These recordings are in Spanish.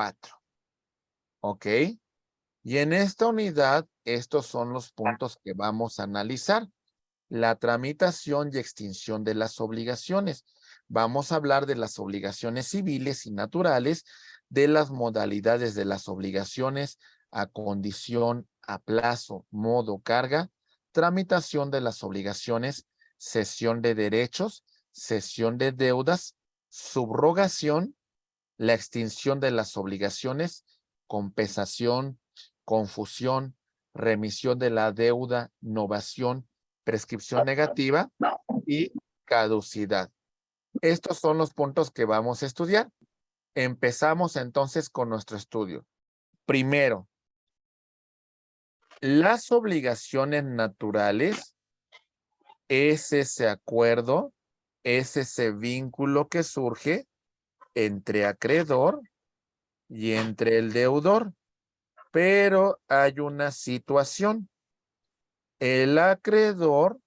4. ¿Ok? Y en esta unidad, estos son los puntos que vamos a analizar. La tramitación y extinción de las obligaciones. Vamos a hablar de las obligaciones civiles y naturales, de las modalidades de las obligaciones, a condición, a plazo, modo, carga, tramitación de las obligaciones, cesión de derechos, cesión de deudas, subrogación, la extinción de las obligaciones, compensación, confusión, remisión de la deuda, novación, prescripción negativa y caducidad. Estos son los puntos que vamos a estudiar. Empezamos entonces con nuestro estudio. Primero, las obligaciones naturales es ese acuerdo, es ese vínculo que surge entre acreedor y entre el deudor. Pero hay una situación. El acreedor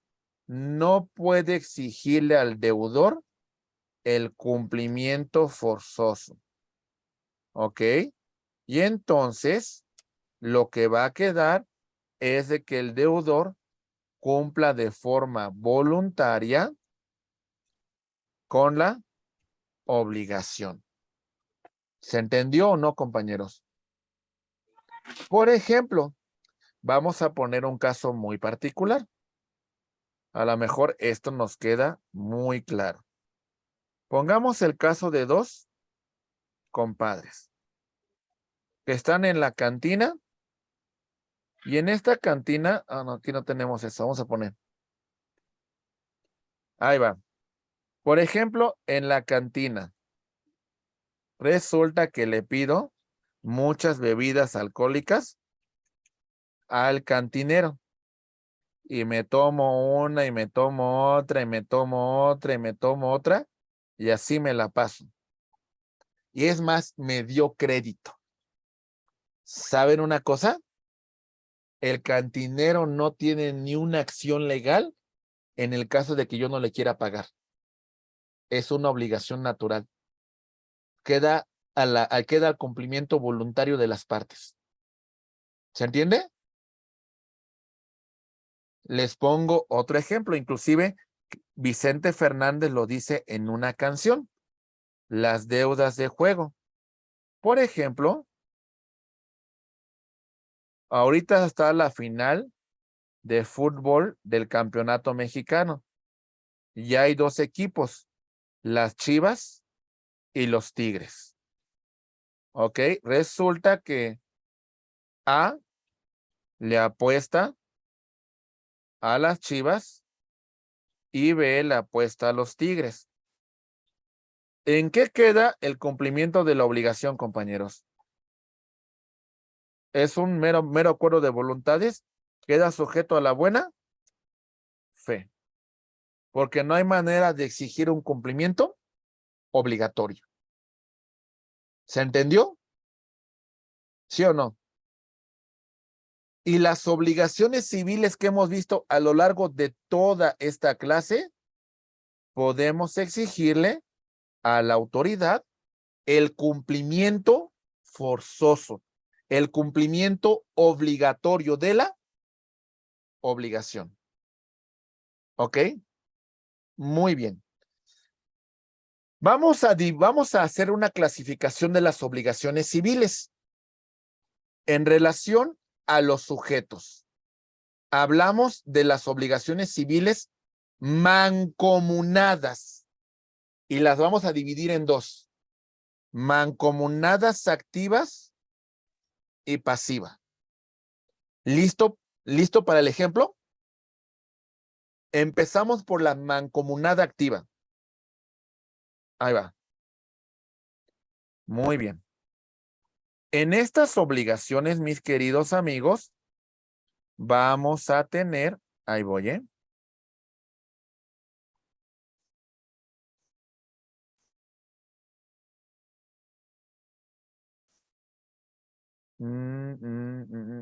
no puede exigirle al deudor el cumplimiento forzoso. ¿Ok? Y entonces, lo que va a quedar es de que el deudor cumpla de forma voluntaria con la obligación. ¿Se entendió o no, compañeros? Por ejemplo, vamos a poner un caso muy particular. A lo mejor esto nos queda muy claro. Pongamos el caso de dos compadres que están en la cantina y en esta cantina, no, aquí no tenemos eso, vamos a poner. Ahí va. Por ejemplo, en la cantina, resulta que le pido muchas bebidas alcohólicas al cantinero y me tomo una y me tomo otra y me tomo otra y me tomo otra y así me la paso. Y es más, me dio crédito. ¿Saben una cosa? El cantinero no tiene ni una acción legal en el caso de que yo no le quiera pagar. Es una obligación natural. Queda al cumplimiento voluntario de las partes. ¿Se entiende? Les pongo otro ejemplo. Inclusive, Vicente Fernández lo dice en una canción. Las deudas de juego. Por ejemplo, ahorita está la final de fútbol del campeonato mexicano. Ya hay dos equipos, las Chivas y los Tigres. ¿Ok? Resulta que A le apuesta a las Chivas y B le apuesta a los Tigres. ¿En qué queda el cumplimiento de la obligación, compañeros? ¿Es un mero acuerdo de voluntades? ¿Queda sujeto a la buena fe? Porque no hay manera de exigir un cumplimiento obligatorio. ¿Se entendió? ¿Sí o no? Y las obligaciones civiles que hemos visto a lo largo de toda esta clase, podemos exigirle a la autoridad el cumplimiento forzoso, el cumplimiento obligatorio de la obligación. ¿Ok? Muy bien. Vamos a hacer una clasificación de las obligaciones civiles en relación a los sujetos. Hablamos de las obligaciones civiles mancomunadas y las vamos a dividir en dos. Mancomunadas activas y pasiva. ¿Listo? ¿Listo para el ejemplo? Empezamos por la mancomunada activa. Ahí va. Muy bien. En estas obligaciones, mis queridos amigos, vamos a tener, ahí voy, ¿eh?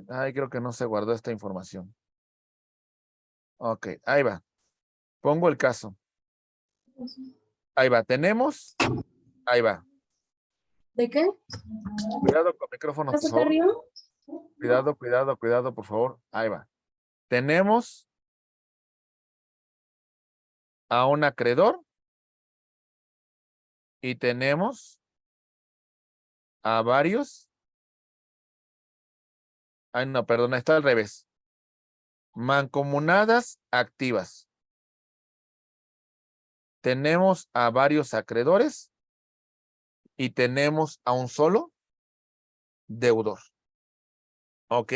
Ay, creo que no se guardó esta información. Ok, ahí va. Pongo el caso. Ahí va, tenemos, ahí va. ¿De qué? Cuidado con el micrófono, por ¿Estás acá favor. arriba? Cuidado, cuidado, cuidado, por favor. Ahí va. Tenemos a un acreedor y tenemos a varios. Ay, no, perdón, está al revés. Mancomunadas activas. Tenemos a varios acreedores y tenemos a un solo deudor. ¿Ok?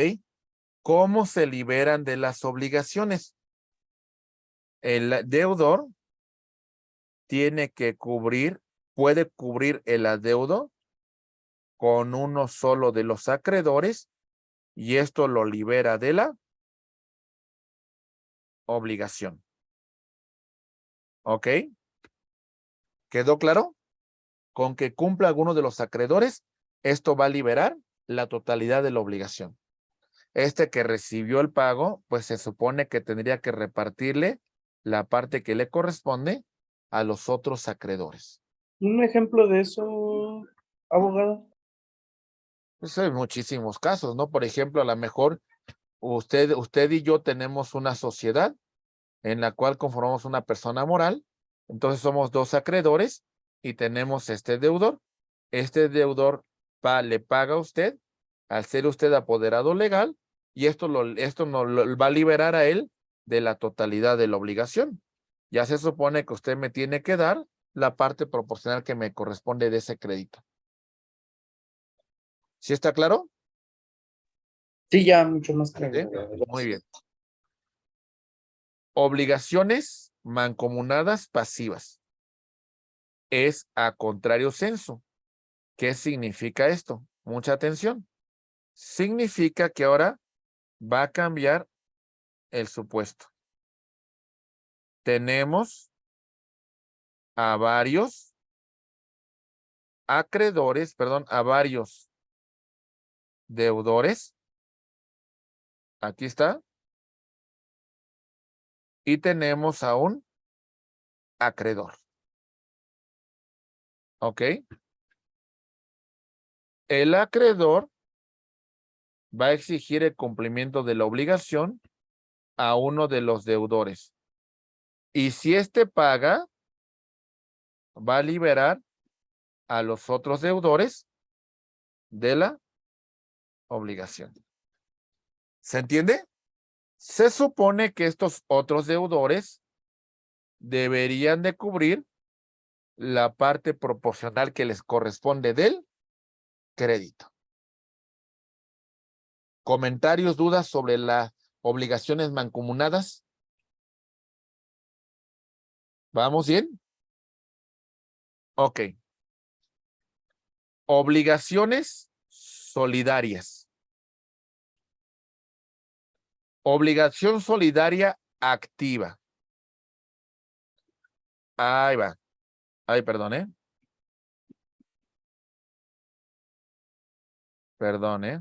¿Cómo se liberan de las obligaciones? El deudor tiene que puede cubrir el adeudo con uno solo de los acreedores y esto lo libera de la obligación. ¿Ok? ¿Quedó claro? Con que cumpla alguno de los acreedores, esto va a liberar la totalidad de la obligación. Este que recibió el pago, pues se supone que tendría que repartirle la parte que le corresponde a los otros acreedores. Un ejemplo de eso, abogado. Pues hay muchísimos casos, ¿no? Por ejemplo, a lo mejor usted y yo tenemos una sociedad en la cual conformamos una persona moral, entonces somos dos acreedores y tenemos este deudor. Este deudor le paga a usted al ser usted apoderado legal y esto nos lo va a liberar a él de la totalidad de la obligación. Ya se supone que usted me tiene que dar la parte proporcional que me corresponde de ese crédito. ¿Sí está claro? Sí, ya mucho más claro. ¿Sí? Muy bien. Obligaciones mancomunadas pasivas. Es a contrario censo. ¿Qué significa esto? Mucha atención. Significa que ahora va a cambiar el supuesto. Tenemos a varios acreedores, perdón, a varios deudores. Aquí está. Y tenemos a un acreedor. ¿Ok? El acreedor va a exigir el cumplimiento de la obligación a uno de los deudores. Y si éste paga, va a liberar a los otros deudores de la obligación. ¿Se entiende? Se supone que estos otros deudores deberían de cubrir la parte proporcional que les corresponde del crédito. ¿Comentarios, dudas sobre las obligaciones mancomunadas? ¿Vamos bien? Ok. Obligaciones solidarias. Obligación solidaria activa. Ahí va. Ay, perdón, ¿eh? Perdón, ¿eh?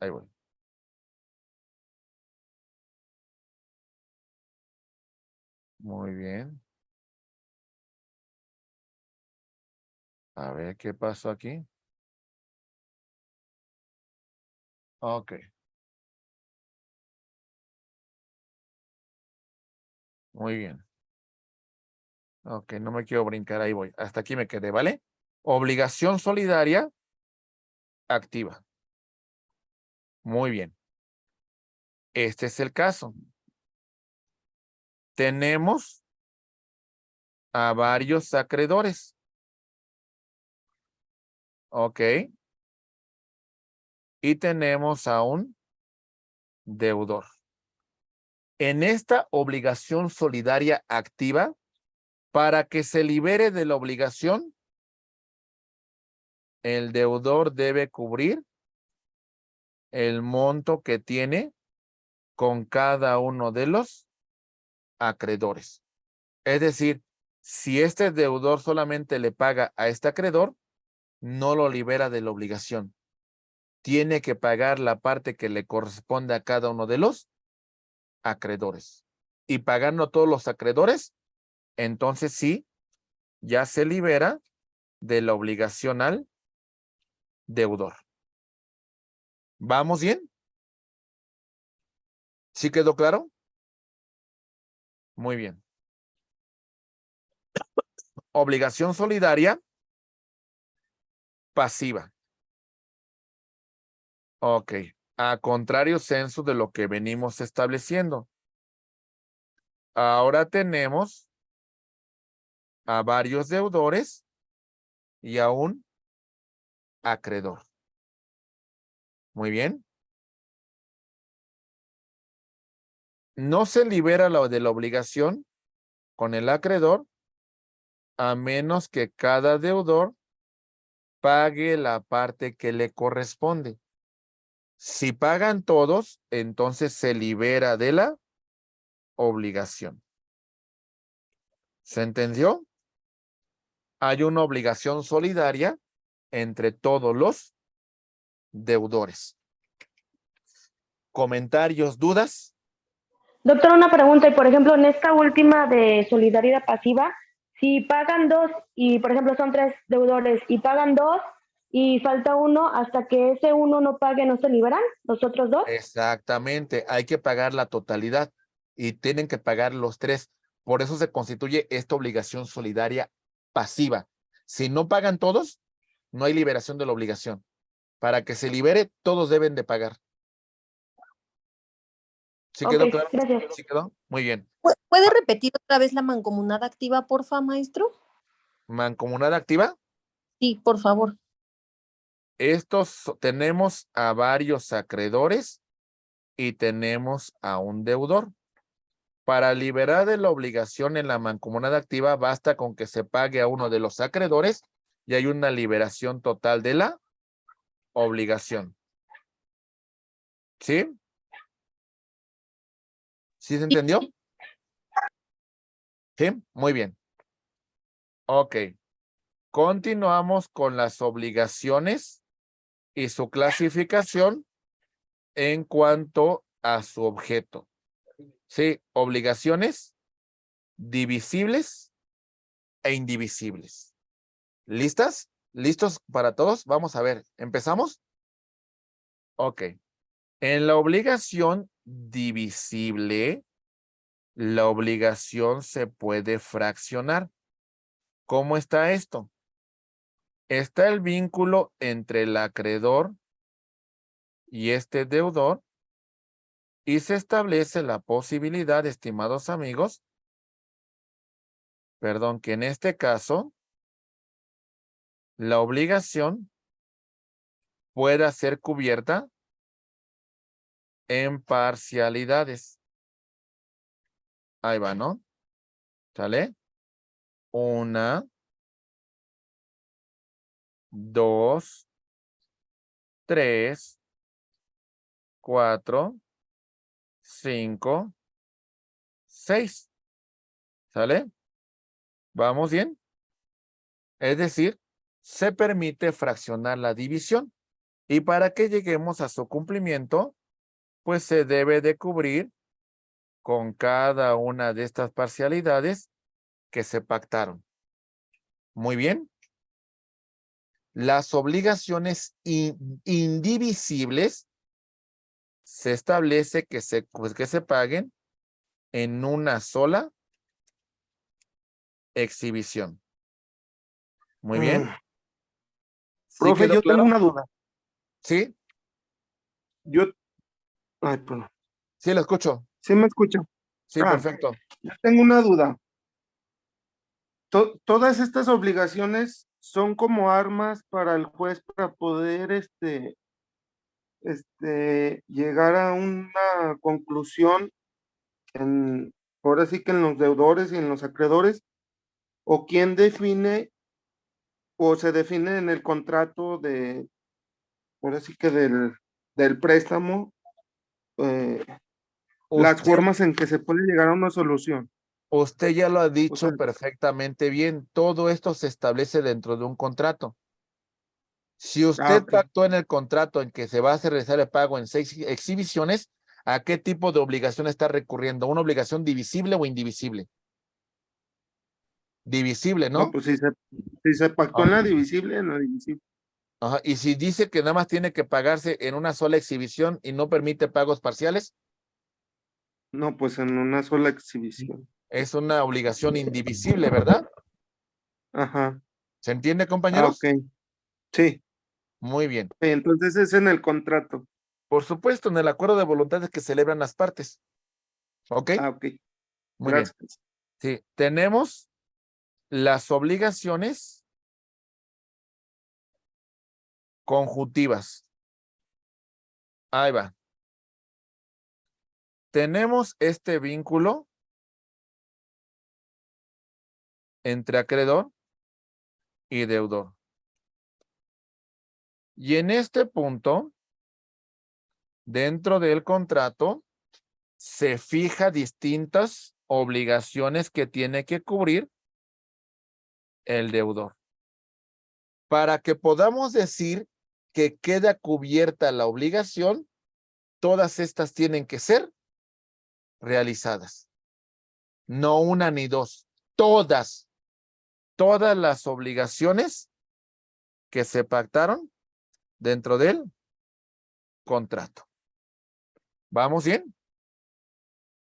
Ahí voy. Muy bien. A ver, ¿qué pasó aquí? Ok. Muy bien. Ok, no me quiero brincar, ahí voy. Hasta aquí me quedé, ¿vale? Obligación solidaria activa. Muy bien. Este es el caso. Tenemos a varios acreedores. Ok. Y tenemos a un deudor. En esta obligación solidaria activa, para que se libere de la obligación, el deudor debe cubrir el monto que tiene con cada uno de los acreedores. Es decir, si este deudor solamente le paga a este acreedor, no lo libera de la obligación. Tiene que pagar la parte que le corresponde a cada uno de los acreedores. Y pagando a todos los acreedores, entonces sí, ya se libera de la obligación al deudor. ¿Vamos bien? ¿Sí quedó claro? Muy bien. Obligación solidaria pasiva. Ok. A contrario censo de lo que venimos estableciendo. Ahora tenemos a varios deudores y a un acreedor. Muy bien. No se libera de la obligación con el acreedor a menos que cada deudor pague la parte que le corresponde. Si pagan todos, entonces se libera de la obligación. ¿Se entendió? Hay una obligación solidaria entre todos los deudores. ¿Comentarios, dudas? Doctor, una pregunta, y por ejemplo, en esta última de solidaridad pasiva, si pagan dos y por ejemplo son tres deudores y pagan dos y falta uno, hasta que ese uno no pague, ¿no se liberan los otros dos? Exactamente, hay que pagar la totalidad y tienen que pagar los tres. Por eso se constituye esta obligación solidaria pasiva. Si no pagan todos, no hay liberación de la obligación. Para que se libere, todos deben de pagar. ¿Sí quedó Ok, claro? gracias. ¿Sí quedó? Muy bien. ¿Puede repetir otra vez la mancomunada activa, porfa, maestro? Mancomunada activa. Sí, por favor. Tenemos a varios acreedores y tenemos a un deudor. Para liberar de la obligación en la mancomunada activa, basta con que se pague a uno de los acreedores y hay una liberación total de la obligación. ¿Sí? ¿Sí se entendió? Sí, muy bien. Ok. Continuamos con las obligaciones y su clasificación en cuanto a su objeto. Sí, obligaciones divisibles e indivisibles. ¿Listas? ¿Listos para todos? Vamos a ver, ¿empezamos? Ok. En la obligación divisible, la obligación se puede fraccionar. ¿Cómo está esto? Está el vínculo entre el acreedor y este deudor y se establece la posibilidad, estimados amigos, perdón, que en este caso la obligación pueda ser cubierta en parcialidades. Ahí va, ¿no? ¿Sale? 1, 2, 3, 4, 5, 6. ¿Sale? ¿Vamos bien? Es decir, se permite fraccionar la división y para que lleguemos a su cumplimiento, pues se debe de cubrir con cada una de estas parcialidades que se pactaron. Muy bien. Las obligaciones indivisibles se establece que se paguen en una sola exhibición. Muy bien. ¿Sí Profe, quedó yo claro? tengo una duda. ¿Sí? Ay, perdón. Sí, lo escucho. ¿Sí me escucha? Sí, perfecto. Yo tengo una duda. Todas estas obligaciones son como armas para el juez para poder llegar a una conclusión ahora sí que en los deudores y en los acreedores, o quién define o se define en el contrato ahora sí que del préstamo, las Usted, formas en que se puede llegar a una solución. usted ya lo ha O sea, dicho perfectamente bien. Todo esto se establece dentro de un contrato. Si usted ok. pactó en el contrato en que se va a realizar el pago en 6 exhibiciones, ¿a qué tipo de obligación está recurriendo? ¿Una obligación divisible o indivisible? Divisible, No, ¿no? pues si se pactó Ah, en la divisible, en la divisible. Ajá. Y si dice que nada más tiene que pagarse en una sola exhibición y no permite pagos parciales, No, pues en una sola exhibición. es una obligación indivisible, ¿verdad? Ajá. ¿Se entiende, Ah, ok. compañeros? Sí. Muy bien. Entonces es en el contrato. Por supuesto, en el acuerdo de voluntades que celebran las partes. ¿Ok? Ah, ok. Muy bien. Gracias. Sí, tenemos las obligaciones conjuntivas. Ahí va. Tenemos este vínculo entre acreedor y deudor. Y en este punto, dentro del contrato, se fija distintas obligaciones que tiene que cubrir el deudor. Para que podamos decir que queda cubierta la obligación, todas estas tienen que ser realizadas. No una ni dos, todas las obligaciones que se pactaron dentro del contrato. ¿Vamos bien?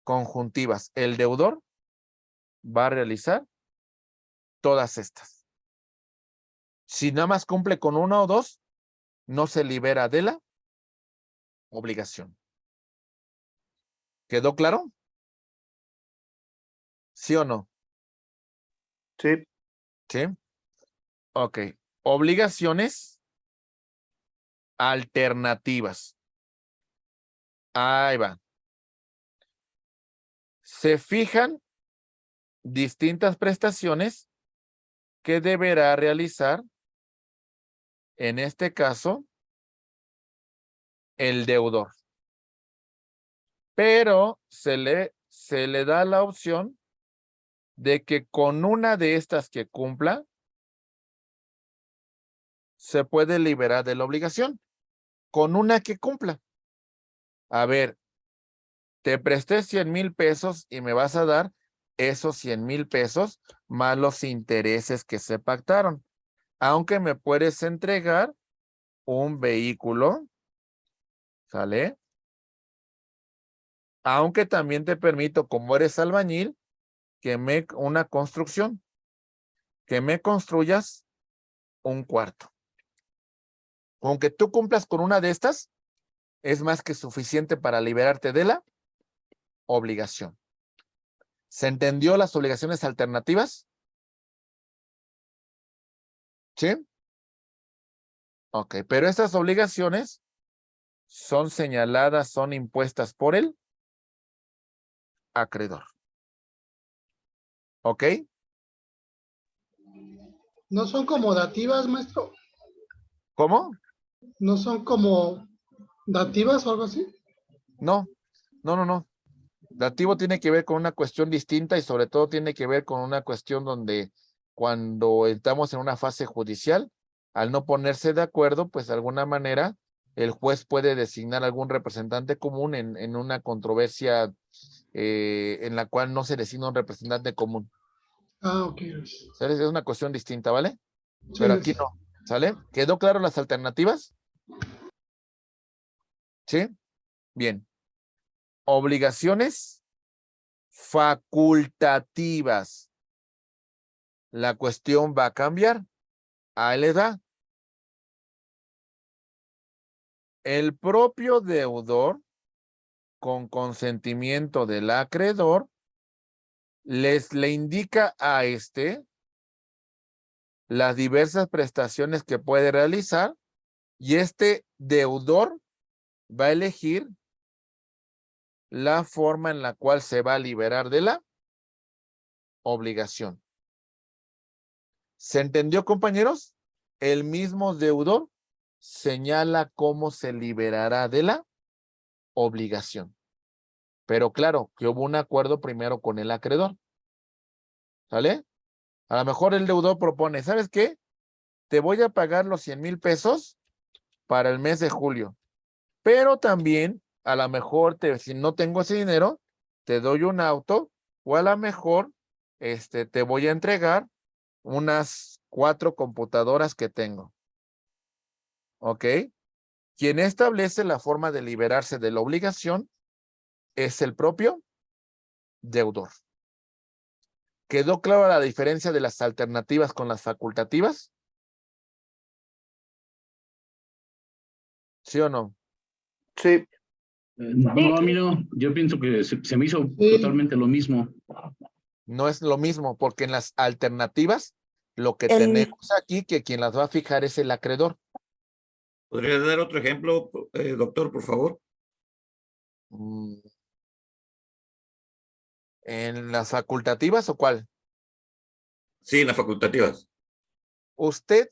Conjuntivas. El deudor va a realizar todas estas. Si nada más cumple con una o dos, no se libera de la obligación. ¿Quedó claro? ¿Sí o no? Sí. Sí. Ok. Obligaciones alternativas. Ahí va. Se fijan distintas prestaciones que deberá realizar, en este caso, el deudor. Pero se le da la opción de que con una de estas que cumpla, se puede liberar de la obligación. Con una que cumpla. A ver, te presté 100,000 pesos y me vas a dar esos 100,000 pesos más los intereses que se pactaron. Aunque me puedes entregar un vehículo, ¿sale? Aunque también te permito, como eres albañil, una construcción, que me construyas un cuarto. Aunque tú cumplas con una de estas, es más que suficiente para liberarte de la obligación. ¿Se entendió las obligaciones alternativas? ¿Sí? Ok, pero estas obligaciones son señaladas, son impuestas por el acreedor. ¿Ok? ¿No son como dativas, maestro? ¿Cómo? ¿No son como dativas o algo así? No, no. Dativo tiene que ver con una cuestión distinta y sobre todo tiene que ver con una cuestión donde cuando estamos en una fase judicial, al no ponerse de acuerdo, pues de alguna manera el juez puede designar algún representante común en una controversia en la cual no se designa un representante común. Ah, ok, gracias. ¿Sabes? Es una cuestión distinta, ¿vale? Sí, Pero aquí gracias. no, ¿sale? ¿Quedó claro las alternativas? ¿Sí? Bien. Obligaciones facultativas. La cuestión va a cambiar. Ahí les da. El propio deudor, con consentimiento del acreedor, le indica a las diversas prestaciones que puede realizar y este deudor va a elegir la forma en la cual se va a liberar de la obligación. ¿Se entendió, compañeros? El mismo deudor señala cómo se liberará de la obligación. Pero claro, que hubo un acuerdo primero con el acreedor. ¿Sale? A lo mejor el deudor propone, ¿sabes qué? Te voy a pagar los 100,000 pesos para el mes de julio. Pero también, a lo mejor, si no tengo ese dinero, te doy un auto o a lo mejor te voy a entregar unas 4 computadoras que tengo. ¿Ok? Quien establece la forma de liberarse de la obligación es el propio deudor. ¿Quedó clara la diferencia de las alternativas con las facultativas? ¿Sí o no? Sí, No, a mí no. Yo pienso que se me hizo Sí. totalmente lo mismo. No es lo mismo, porque en las alternativas, lo que En- tenemos aquí, que quien las va a fijar es el acreedor. ¿Podría dar otro ejemplo, doctor, por favor? Mm, ¿En las facultativas o cuál? Sí, en las facultativas. Usted,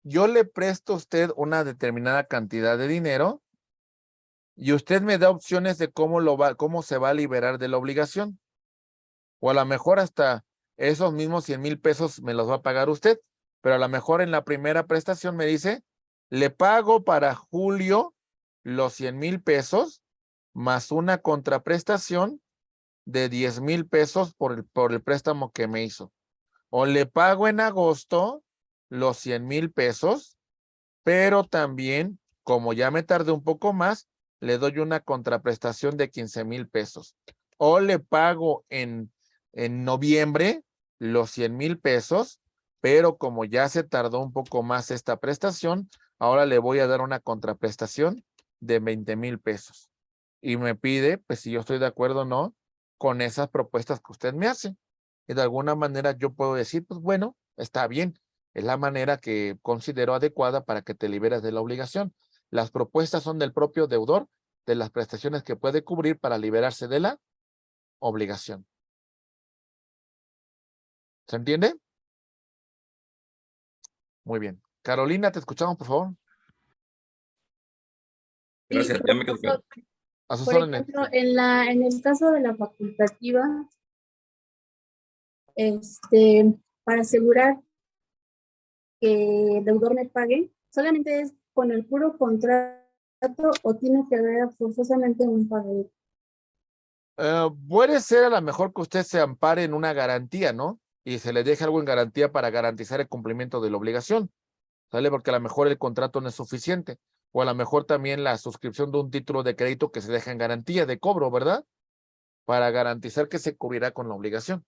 yo le presto a usted una determinada cantidad de dinero y usted me da opciones de cómo se va a liberar de la obligación. O a lo mejor hasta esos mismos 100,000 pesos me los va a pagar usted, pero a lo mejor en la primera prestación me dice, le pago para julio los 100,000 pesos más una contraprestación de 10,000 pesos por el préstamo que me hizo. O le pago en agosto los 100,000 pesos, pero también, como ya me tardé un poco más, le doy una contraprestación de 15,000 pesos. O le pago en noviembre los 100,000 pesos, pero como ya se tardó un poco más esta prestación, ahora le voy a dar una contraprestación de 20,000 pesos. Y me pide, pues si yo estoy de acuerdo o no, con esas propuestas que usted me hace. Y de alguna manera yo puedo decir, pues bueno, está bien. Es la manera que considero adecuada para que te liberes de la obligación. Las propuestas son del propio deudor, de las prestaciones que puede cubrir para liberarse de la obligación. ¿Se entiende? Muy bien. Carolina, te escuchamos, por favor. Gracias, ya me quedo claro. A sus Por órdenes. ejemplo, en el caso de la facultativa, para asegurar que el deudor me pague, solamente es con el puro contrato o tiene que haber forzosamente un pago. Puede ser a lo mejor que usted se ampare en una garantía, ¿no? Y se le deje algo en garantía para garantizar el cumplimiento de la obligación, ¿sale? Porque a lo mejor el contrato no es suficiente. O a lo mejor también la suscripción de un título de crédito que se deja en garantía de cobro, ¿verdad? Para garantizar que se cubrirá con la obligación.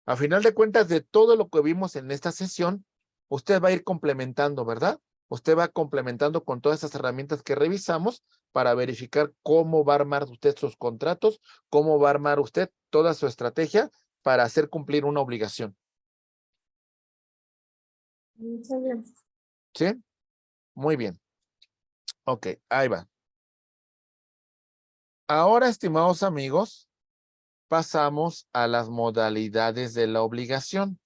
A final de cuentas, de todo lo que vimos en esta sesión, usted va a ir complementando, ¿verdad? Usted va complementando con todas esas herramientas que revisamos para verificar cómo va a armar usted sus contratos, cómo va a armar usted toda su estrategia para hacer cumplir una obligación. Muchas gracias. ¿Sí? Muy bien. Ok, ahí va. Ahora, estimados amigos, pasamos a las modalidades de la obligación.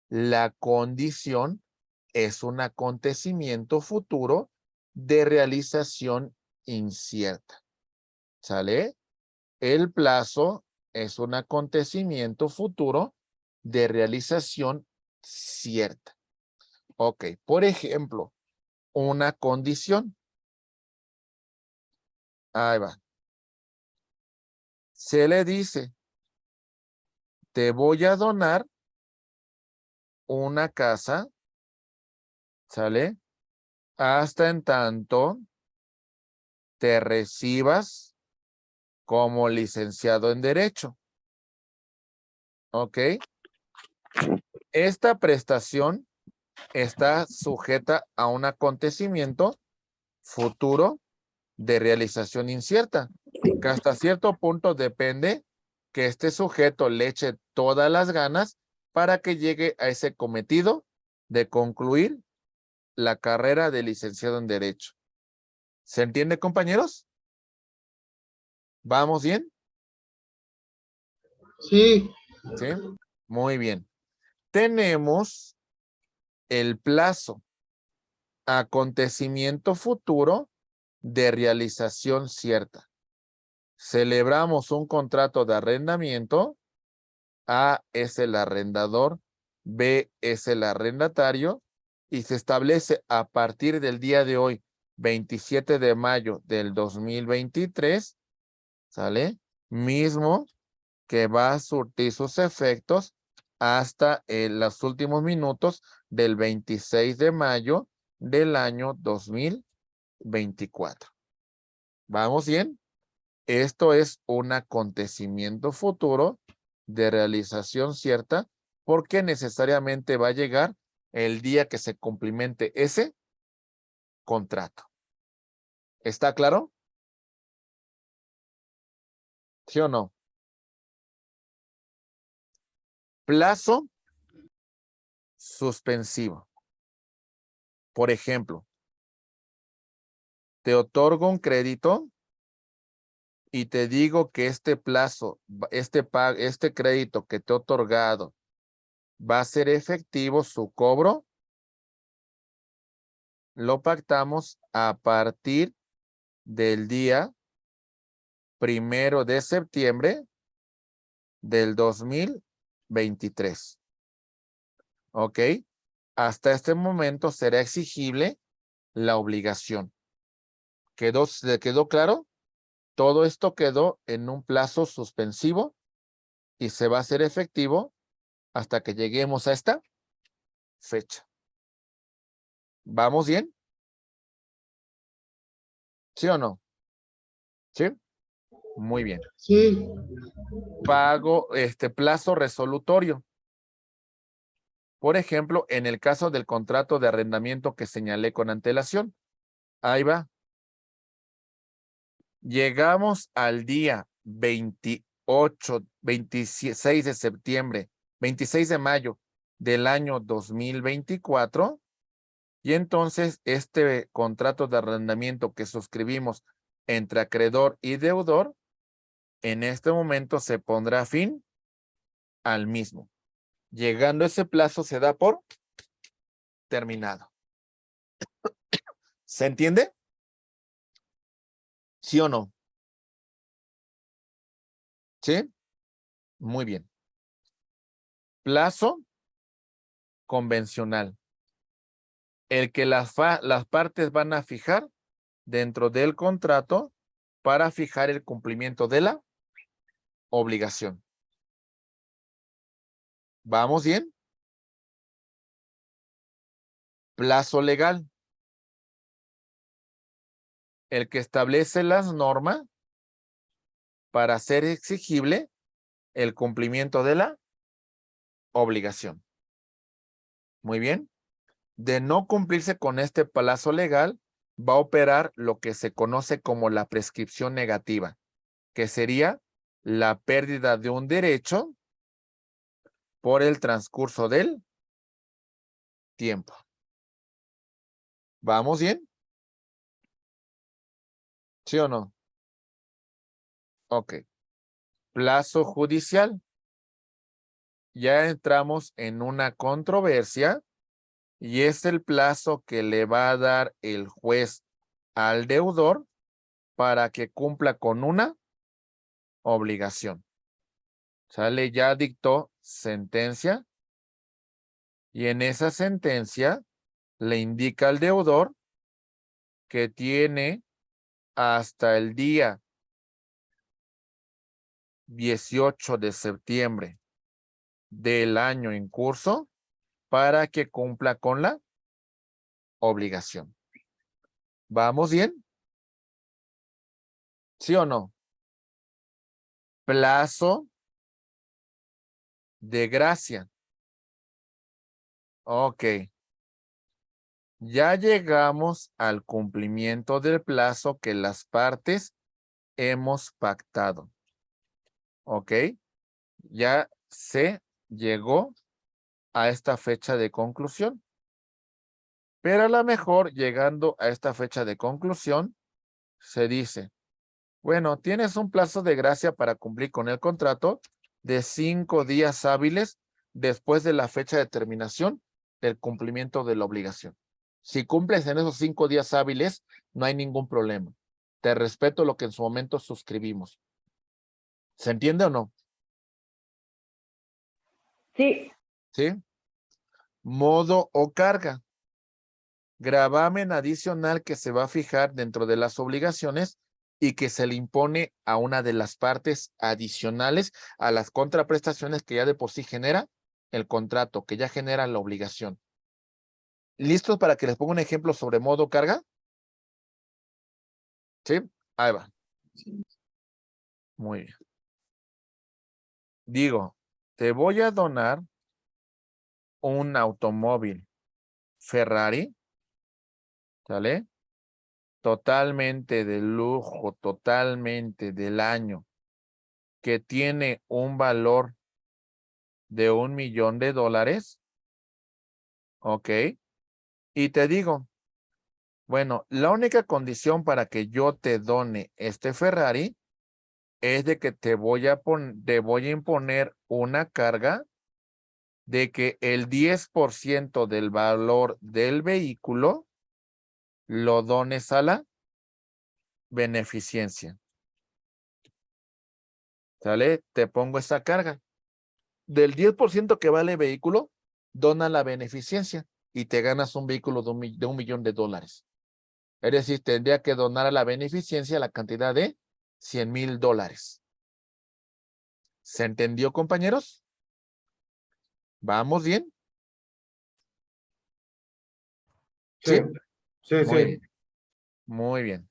La condición es un acontecimiento futuro de realización incierta. ¿Sale? El plazo es un acontecimiento futuro de realización cierta. Ok, por ejemplo, una condición. Ahí va. Se le dice, te voy a donar una casa, ¿sale? Hasta en tanto te recibas como licenciado en Derecho. ¿Ok? Esta prestación está sujeta a un acontecimiento futuro de realización incierta, que hasta cierto punto depende que este sujeto le eche todas las ganas para que llegue a ese cometido de concluir la carrera de licenciado en Derecho. ¿Se entiende, compañeros? ¿Vamos bien? Sí, ¿Sí? Muy bien. Tenemos el plazo, acontecimiento futuro de realización cierta. Celebramos un contrato de arrendamiento. A es el arrendador, B es el arrendatario y se establece a partir del día de hoy, 27 de mayo del 2023, ¿sale? Mismo que va a surtir sus efectos hasta los últimos minutos del 26 de mayo del año 2024. ¿Vamos bien? Esto es un acontecimiento futuro de realización cierta porque necesariamente va a llegar el día que se cumplimente ese contrato. ¿Está claro? ¿Sí o no? Plazo suspensivo. Por ejemplo, te otorgo un crédito y te digo que este plazo, este crédito que te he otorgado va a ser efectivo su cobro. Lo pactamos a partir del día 1 de septiembre del 2023. ¿Ok? Hasta este momento será exigible la obligación. ¿Quedó claro? Todo esto quedó en un plazo suspensivo y se va a hacer efectivo hasta que lleguemos a esta fecha. ¿Vamos bien? ¿Sí o no? ¿Sí? Muy bien. Sí, Pago, plazo resolutorio. Por ejemplo, en el caso del contrato de arrendamiento que señalé con antelación. Ahí va. Llegamos al día 26 de septiembre, 26 de mayo del año 2024. Y entonces este contrato de arrendamiento que suscribimos entre acreedor y deudor, en este momento se pondrá fin al mismo. Llegando ese plazo se da por terminado. ¿Se entiende? ¿Sí o no? ¿Sí? Muy bien. Plazo convencional. El que las partes van a fijar dentro del contrato para fijar el cumplimiento de la obligación. ¿Vamos bien? Plazo legal. El que establece las normas para hacer exigible el cumplimiento de la obligación. Muy bien. De no cumplirse con este plazo legal, va a operar lo que se conoce como la prescripción negativa, que sería la pérdida de un derecho por el transcurso del tiempo. ¿Vamos bien? ¿Sí o no? Ok. Plazo judicial. Ya entramos en una controversia y es el plazo que le va a dar el juez al deudor para que cumpla con una obligación. ¿Sale? Ya dictó sentencia y en esa sentencia le indica al deudor que tiene hasta el día 18 de septiembre del año en curso para que cumpla con la obligación. ¿Vamos bien? ¿Sí o no? Plazo de gracia. Ok. Ya llegamos al cumplimiento del plazo que las partes hemos pactado. Ok. Ya se llegó a esta fecha de conclusión. Pero a lo mejor llegando a esta fecha de conclusión, se dice, bueno, tienes un plazo de gracia para cumplir con el contrato de 5 días hábiles después de la fecha de terminación del cumplimiento de la obligación. Si cumples en esos 5 días hábiles, no hay ningún problema. Te respeto lo que en su momento suscribimos. ¿Se entiende o no? Sí, ¿Sí? Modo o carga. Gravamen adicional que se va a fijar dentro de las obligaciones y que se le impone a una de las partes adicionales a las contraprestaciones que ya de por sí genera el contrato, que ya genera la obligación. ¿Listos para que les ponga un ejemplo sobre modo carga? ¿Sí? Ahí va. Muy bien. Digo, te voy a donar un automóvil Ferrari, ¿sale? Totalmente de lujo, totalmente del año, que tiene un valor de $1 millón. ¿Ok? Y te digo, bueno, la única condición para que yo te done este Ferrari es de que te voy a imponer una carga de que el 10% del valor del vehículo lo dones a la beneficencia. ¿Sale? Te pongo esa carga. Del 10% que vale el vehículo, dona la beneficencia y te ganas un vehículo de $1 millón. Es decir, tendría que donar a la beneficencia la cantidad de $100,000. ¿Se entendió, compañeros? ¿Vamos bien? Sí, sí, Muy sí. bien. Muy bien.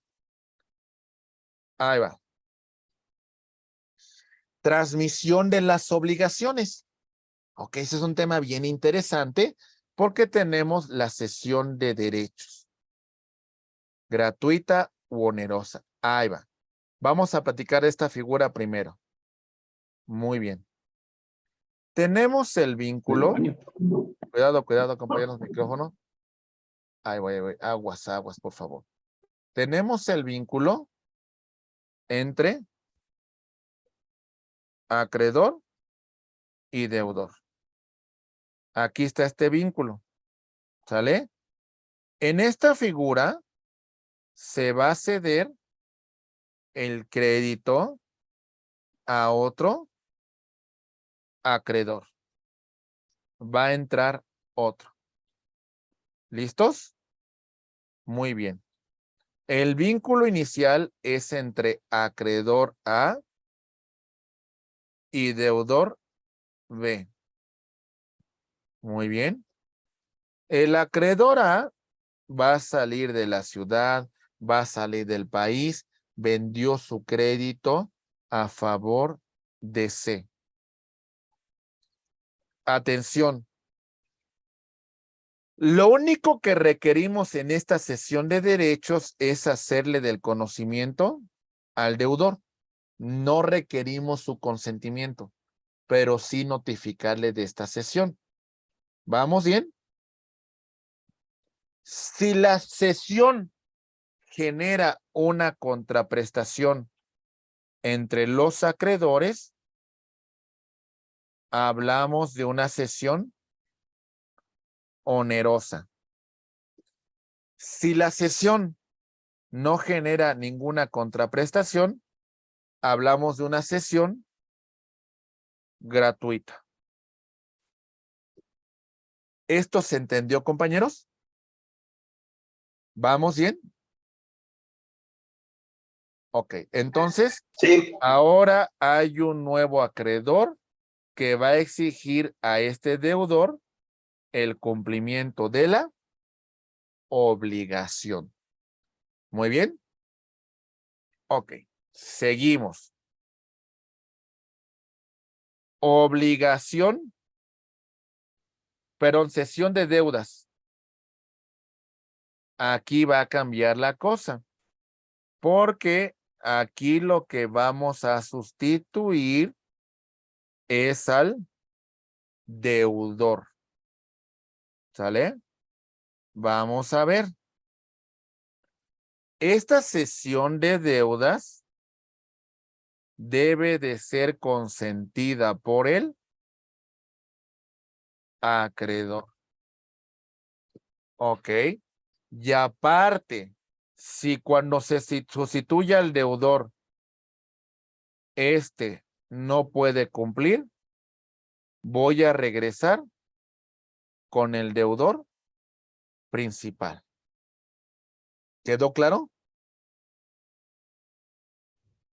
Ahí va. Transmisión de las obligaciones. Ok, ese es un tema bien interesante porque tenemos la cesión de derechos. Gratuita u onerosa. Ahí va. Vamos a platicar de esta figura primero. Muy bien. Tenemos el vínculo. Cuidado, cuidado, compañeros, micrófono. Ahí voy. Aguas, aguas, por favor. Tenemos el vínculo entre acreedor y deudor. Aquí está este vínculo. ¿Sale? En esta figura se va a ceder el crédito a otro acreedor. Va a entrar otro. ¿Listos? Muy bien. El vínculo inicial es entre acreedor A y deudor B. Muy bien. El acreedor A va a salir de la ciudad, va a salir del país, vendió su crédito a favor de C. Atención. Lo único que requerimos en esta cesión de derechos es hacerle del conocimiento al deudor. No requerimos su consentimiento, pero sí notificarle de esta cesión. ¿Vamos bien? Si la cesión genera una contraprestación entre los acreedores, hablamos de una cesión onerosa. Si la cesión no genera ninguna contraprestación, hablamos de una cesión gratuita. ¿Esto se entendió, compañeros? ¿Vamos bien? Ok, entonces, Sí. ahora hay un nuevo acreedor que va a exigir a este deudor el cumplimiento de la obligación. Muy bien. Ok, seguimos. Obligación, pero en cesión de deudas. Aquí va a cambiar la cosa, porque aquí lo que vamos a sustituir es al deudor. ¿Sale? Vamos a ver. Esta cesión de deudas debe de ser consentida por el acreedor. Ok. Y aparte, si cuando se sustituye al deudor, este no puede cumplir, voy a regresar con el deudor principal. ¿Quedó claro?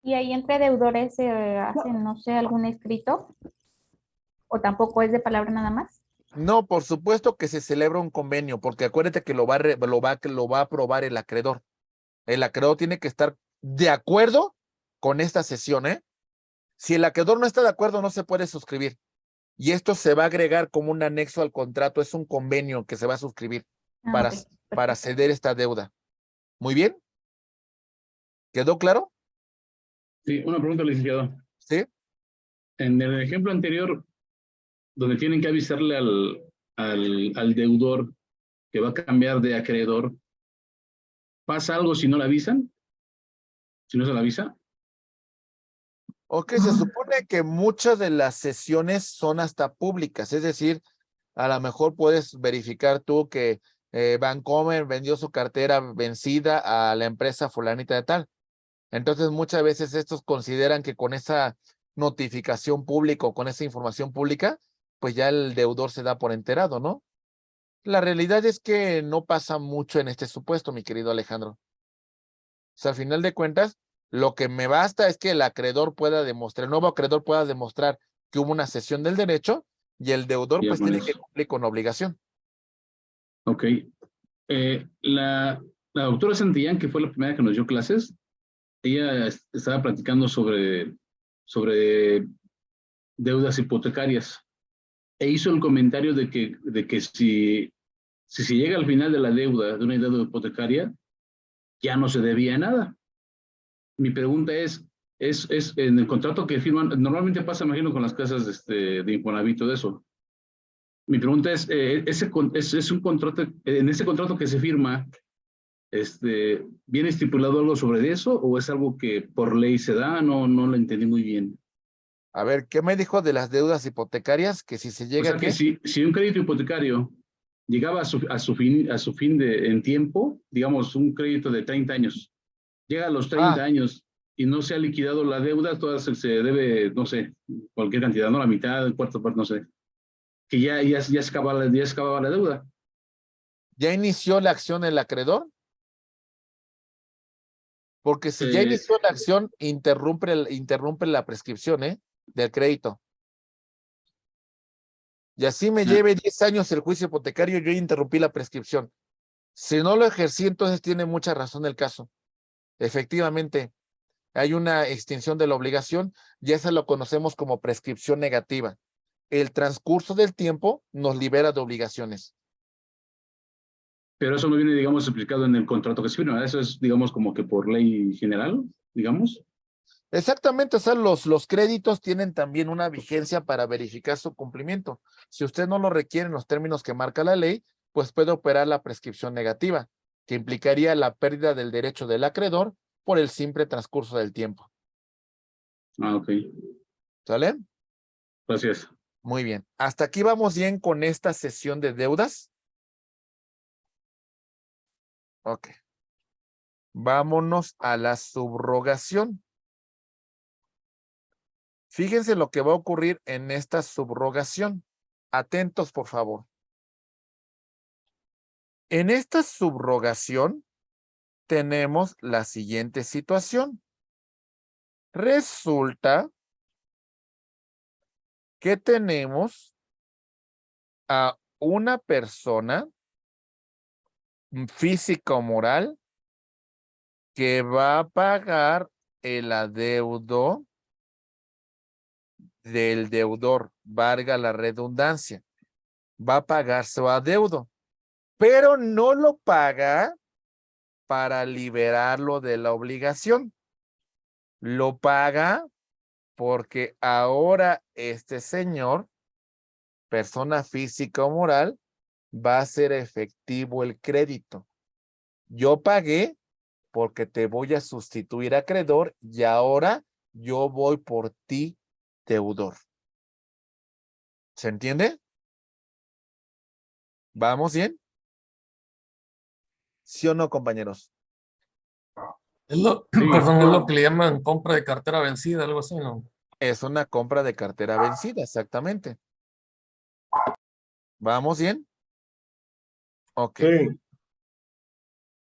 Y ahí entre deudores se hace, no sé, algún escrito, o tampoco es de palabra nada más. No, por supuesto que se celebra un convenio, porque acuérdate que lo va a aprobar el acreedor. El acreedor tiene que estar de acuerdo con esta sesión, ¿eh? Si el acreedor no está de acuerdo, no se puede suscribir. Y esto se va a agregar como un anexo al contrato, es un convenio que se va a suscribir para, Ok, para perfecto. ceder esta deuda. Muy bien. ¿Quedó claro? Sí, una pregunta, licenciado. Sí. En el ejemplo anterior, donde tienen que avisarle al deudor que va a cambiar de acreedor, ¿pasa algo si no le avisan? Si no se le avisa. Ok, se supone que muchas de las sesiones son hasta públicas, es decir, a lo mejor puedes verificar tú que Bancomer vendió su cartera vencida a la empresa fulanita de tal. Entonces, muchas veces estos consideran que con esa notificación pública o con esa información pública, pues ya el deudor se da por enterado, ¿no? La realidad es que no pasa mucho en este supuesto, mi querido Alejandro. O sea, al final de cuentas, lo que me basta es que el acreedor pueda demostrar, el nuevo acreedor pueda demostrar que hubo una cesión del derecho y el deudor Ya pues con tiene que eso. cumplir con obligación. Ok. La doctora Santillán, que fue la primera que nos dio clases, ella estaba platicando sobre deudas hipotecarias e hizo el comentario de que si se llega al final de la deuda, de una deuda hipotecaria, ya no se debía nada. Mi pregunta es en el contrato que firman, normalmente pasa, imagino, con las casas de Infonavit, todo eso. Mi pregunta es un contrato, en ese contrato que se firma, ¿viene estipulado algo sobre eso o es algo que por ley se da? No lo entendí muy bien. A ver, ¿qué me dijo de las deudas hipotecarias? Que si se O llega, sea que ¿qué? si un crédito hipotecario llegaba a su fin en tiempo, digamos un crédito de 30 años, llega a los 30 Ah, años y no se ha liquidado la deuda, toda se debe, no sé, cualquier cantidad, no la mitad, el cuarto parte, no sé, que ya se acababa la deuda. ¿ya inició la acción el acreedor? Porque si ya Eh, inició la acción, interrumpe la prescripción, ¿eh? Del crédito. Y así me ah, lleve 10 años el juicio hipotecario, yo interrumpí la prescripción. Si no lo ejercí, entonces tiene mucha razón el caso. Efectivamente, hay una extinción de la obligación y esa lo conocemos como prescripción negativa. El transcurso del tiempo nos libera de obligaciones. pero eso no viene, digamos, explicado en el contrato que se firma, eso es, digamos, como que por ley general, digamos. Exactamente, o sea, los créditos tienen también una vigencia para verificar su cumplimiento. Si usted no lo requiere en los términos que marca la ley, pues puede operar la prescripción negativa, que implicaría la pérdida del derecho del acreedor por el simple transcurso del tiempo. Ah, ok, ¿Sale? gracias. Muy bien. Hasta aquí vamos bien con esta sesión de deudas. Ok. Vámonos a la subrogación. Fíjense lo que va a ocurrir en esta subrogación. Atentos, por favor. En esta subrogación tenemos la siguiente situación. Resulta que tenemos a una persona física o moral que va a pagar el adeudo del deudor, valga la redundancia, va a pagar su adeudo, pero no lo paga para liberarlo de la obligación. Lo paga porque ahora este señor, persona física o moral, va a ser efectivo el crédito. Yo pagué porque te voy a sustituir acreedor y ahora yo voy por ti, deudor. ¿Se entiende? ¿Vamos bien? ¿Sí o no, compañeros? Es lo, Sí, perdón, es lo que le llaman compra de cartera vencida, algo así, ¿no? Es una compra de cartera vencida, exactamente. ¿Vamos bien? Ok. Sí,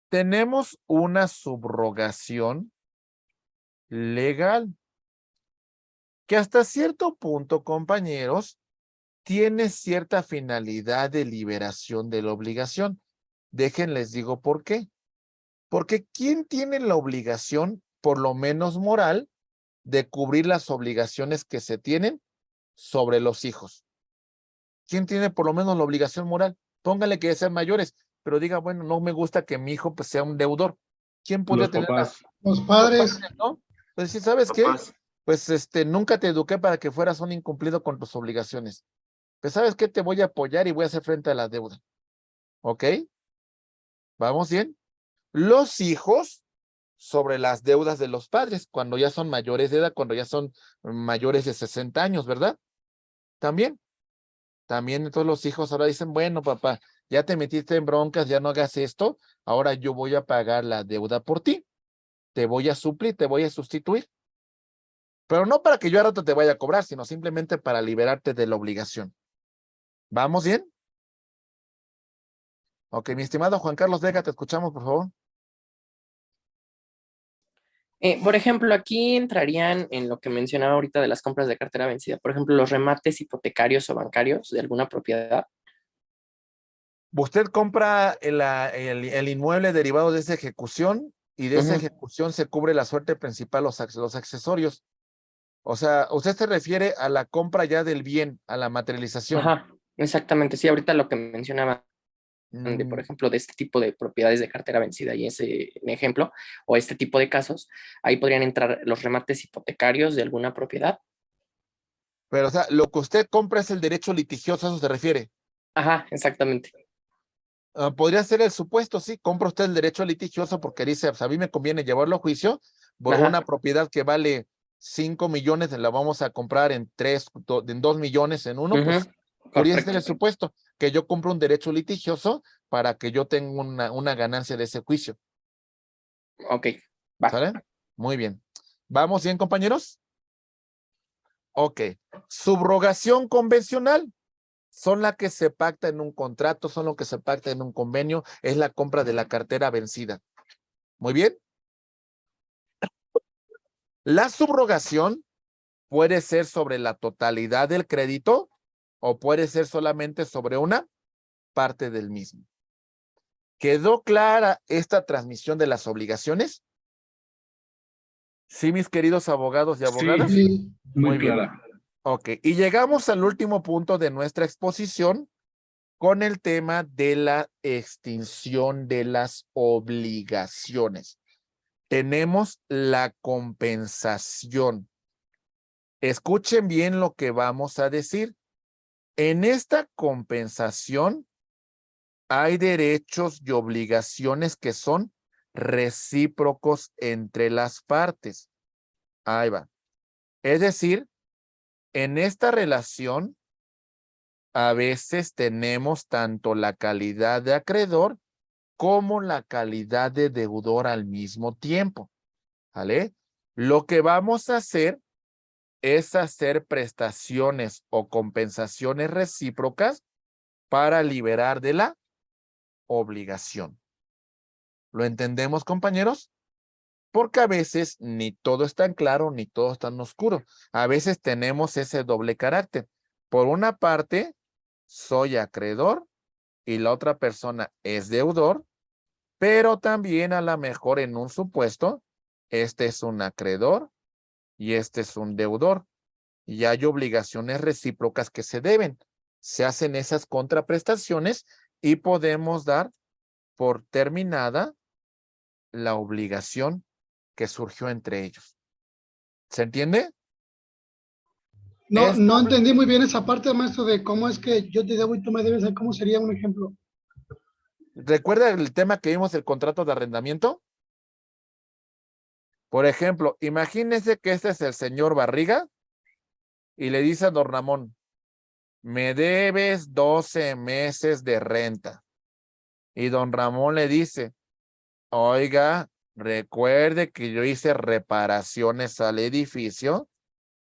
Tenemos una subrogación legal que hasta cierto punto, compañeros, tiene cierta finalidad de liberación de la obligación. Déjenles digo por qué. Porque ¿quién tiene la obligación, por lo menos moral, de cubrir las obligaciones que se tienen sobre los hijos? ¿Quién tiene por lo menos la obligación moral? Póngale que sean mayores, pero diga, bueno, no me gusta que mi hijo pues, sea un deudor. ¿Quién podría Los tener papás. Los padres, ¿no? Pues sí, ¿sabes qué? Papás. Pues nunca te eduqué para que fueras un incumplido con tus obligaciones. Pues ¿sabes qué? Te voy a apoyar y voy a hacer frente a la deuda. ¿Ok? ¿Vamos bien? Los hijos sobre las deudas de los padres, cuando ya son mayores de edad, cuando ya son mayores de 60 años, ¿verdad? También entonces los hijos ahora dicen, bueno, papá, ya te metiste en broncas, ya no hagas esto, ahora yo voy a pagar la deuda por ti, te voy a suplir, te voy a sustituir. Pero no para que yo a rato te vaya a cobrar, sino simplemente para liberarte de la obligación. ¿Vamos bien? Ok, mi estimado Juan Carlos Vega, te escuchamos, por favor. Por ejemplo, aquí entrarían en lo que mencionaba ahorita de las compras de cartera vencida. Por ejemplo, los remates hipotecarios o bancarios de alguna propiedad. Usted compra el inmueble derivado de esa ejecución y de esa ejecución se cubre la suerte principal, los accesorios. O sea, usted se refiere a la compra ya del bien, a la materialización. Ajá, exactamente. Sí, ahorita lo que mencionaba, por ejemplo, de este tipo de propiedades de cartera vencida y ese ejemplo, o este tipo de casos, ahí podrían entrar los remates hipotecarios de alguna propiedad. Pero, o sea, lo que usted compra es el derecho litigioso, ¿a eso se refiere? Ajá, exactamente. Podría ser el supuesto, sí, compra usted el derecho litigioso porque dice, pues a mí me conviene llevarlo a juicio por Ajá. una propiedad que vale 5 millones, la vamos a comprar en 2 millones en uno, pues podría ser el supuesto que yo compro un derecho litigioso para que yo tenga una ganancia de ese juicio. Ok, va. ¿Sale? Muy bien. ¿Vamos bien, compañeros? Ok. Subrogación convencional. Son las que se pacta en un contrato, son lo que se pacta en un convenio, es la compra de la cartera vencida. Muy bien. La subrogación puede ser sobre la totalidad del crédito o puede ser solamente sobre una parte del mismo. ¿Quedó clara esta transmisión de las obligaciones? Sí, mis queridos abogados y abogadas. sí, Muy bien. clara. Ok, y llegamos al último punto de nuestra exposición con el tema de la extinción de las obligaciones. Tenemos la compensación. Escuchen bien lo que vamos a decir. En esta compensación hay derechos y obligaciones que son recíprocos entre las partes. Ahí va. Es decir, en esta relación a veces tenemos tanto la calidad de acreedor como la calidad de deudor al mismo tiempo. ¿Vale? Lo que vamos a hacer es hacer prestaciones o compensaciones recíprocas para liberar de la obligación. ¿Lo entendemos, compañeros? Porque a veces ni todo es tan claro ni todo es tan oscuro. A veces tenemos ese doble carácter. Por una parte, soy acreedor y la otra persona es deudor, pero también a lo mejor en un supuesto, este es un acreedor y este es un deudor. Y hay obligaciones recíprocas que se deben. Se hacen esas contraprestaciones y podemos dar por terminada la obligación que surgió entre ellos. ¿Se entiende? no entendí muy bien esa parte, maestro, de cómo es que yo te debo y tú me debes, ¿cómo sería un ejemplo? ¿Recuerda el tema que vimos del contrato de arrendamiento? Por ejemplo, imagínese que este es el señor Barriga y le dice a don Ramón, me debes 12 meses de renta. Y don Ramón le dice, oiga, recuerde que yo hice reparaciones al edificio